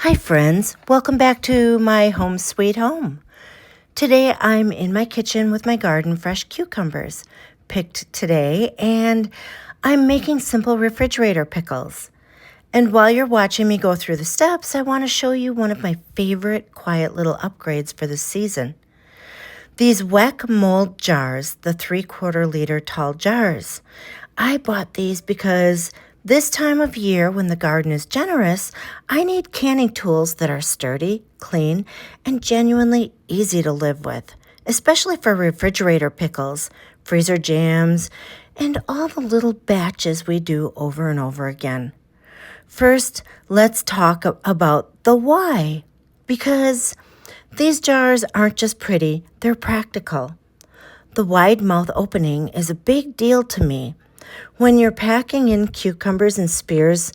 Hi friends, welcome back to my home sweet home. Today I'm in my kitchen with my garden fresh cucumbers picked today, and I'm making simple refrigerator pickles. And while you're watching me go through the steps, I want to show you one of my favorite quiet little upgrades for this season. These WECK mold jars, the 3/4 liter tall jars. I bought these because this time of year when the garden is generous, I need canning tools that are sturdy, clean, and genuinely easy to live with, especially for refrigerator pickles, freezer jams, and all the little batches we do over and over again. First, let's talk about the why, because these jars aren't just pretty, they're practical. The wide mouth opening is a big deal to me. When you're packing in cucumbers and spears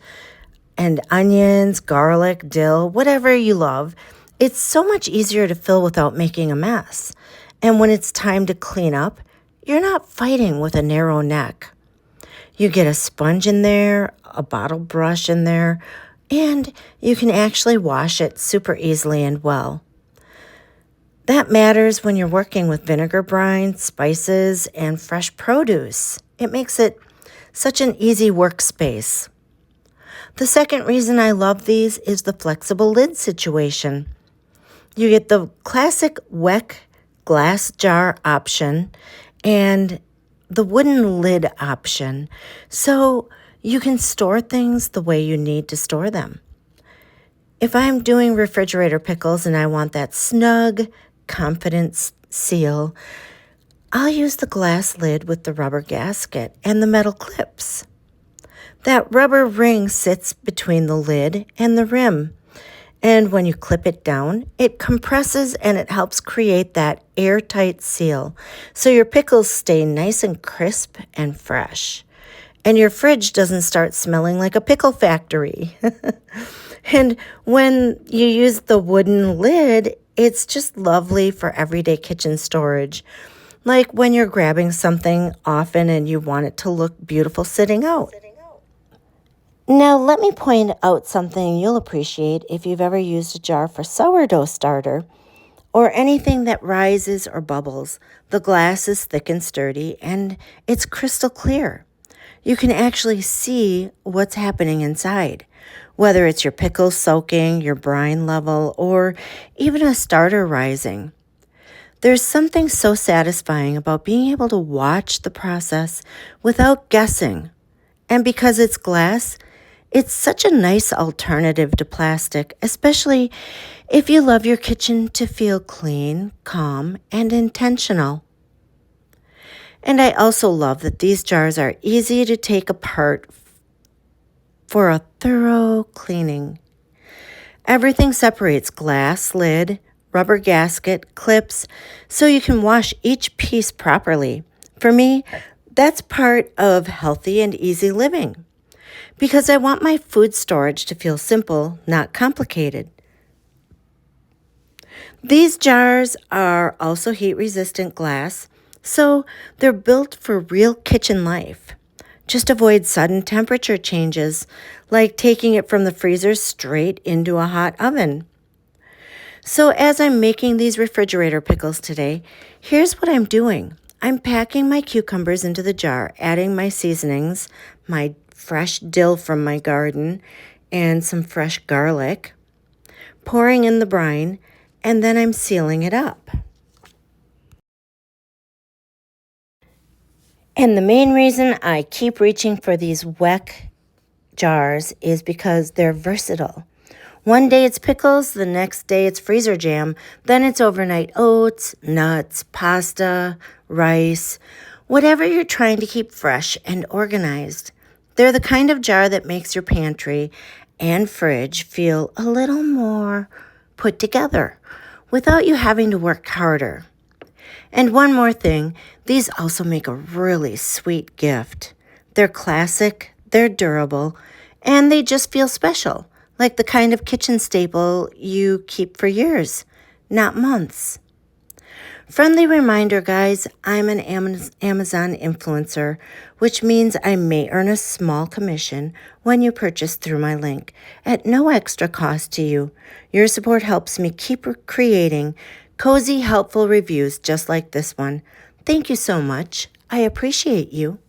and onions, garlic, dill, whatever you love, it's so much easier to fill without making a mess. And when it's time to clean up, you're not fighting with a narrow neck. You get a sponge in there, a bottle brush in there, and you can actually wash it super easily and well. That matters when you're working with vinegar brine, spices, and fresh produce. It makes it such an easy workspace. The second reason I love these is the flexible lid situation. You get the classic WECK glass jar option and the wooden lid option, so you can store things the way you need to store them. If I'm doing refrigerator pickles and I want that snug, confident seal, I'll use the glass lid with the rubber gasket and the metal clips. That rubber ring sits between the lid and the rim, and when you clip it down, it compresses and it helps create that airtight seal, so your pickles stay nice and crisp and fresh, and your fridge doesn't start smelling like a pickle factory. And when you use the wooden lid, it's just lovely for everyday kitchen storage. Like when you're grabbing something often and you want it to look beautiful sitting out. Now let me point out something you'll appreciate if you've ever used a jar for sourdough starter or anything that rises or bubbles. The glass is thick and sturdy and it's crystal clear. You can actually see what's happening inside, whether it's your pickles soaking, your brine level, or even a starter rising. There's something so satisfying about being able to watch the process without guessing. And because it's glass, it's such a nice alternative to plastic, especially if you love your kitchen to feel clean, calm, and intentional. And I also love that these jars are easy to take apart for a thorough cleaning. Everything separates: glass lid, rubber gasket, clips, so you can wash each piece properly. For me, that's part of healthy and easy living, because I want my food storage to feel simple, not complicated. These jars are also heat-resistant glass, so they're built for real kitchen life. Just avoid sudden temperature changes, like taking it from the freezer straight into a hot oven. So as I'm making these refrigerator pickles today, here's what I'm doing. I'm packing my cucumbers into the jar, adding my seasonings, my fresh dill from my garden, and some fresh garlic, pouring in the brine, and then I'm sealing it up. And the main reason I keep reaching for these WECK jars is because they're versatile. One day it's pickles, the next day it's freezer jam, then it's overnight oats, nuts, pasta, rice, whatever you're trying to keep fresh and organized. They're the kind of jar that makes your pantry and fridge feel a little more put together without you having to work harder. And one more thing, these also make a really sweet gift. They're classic, they're durable, and they just feel special, like the kind of kitchen staple you keep for years, not months. Friendly reminder, guys, I'm an Amazon influencer, which means I may earn a small commission when you purchase through my link at no extra cost to you. Your support helps me keep creating cozy, helpful reviews just like this one. Thank you so much. I appreciate you.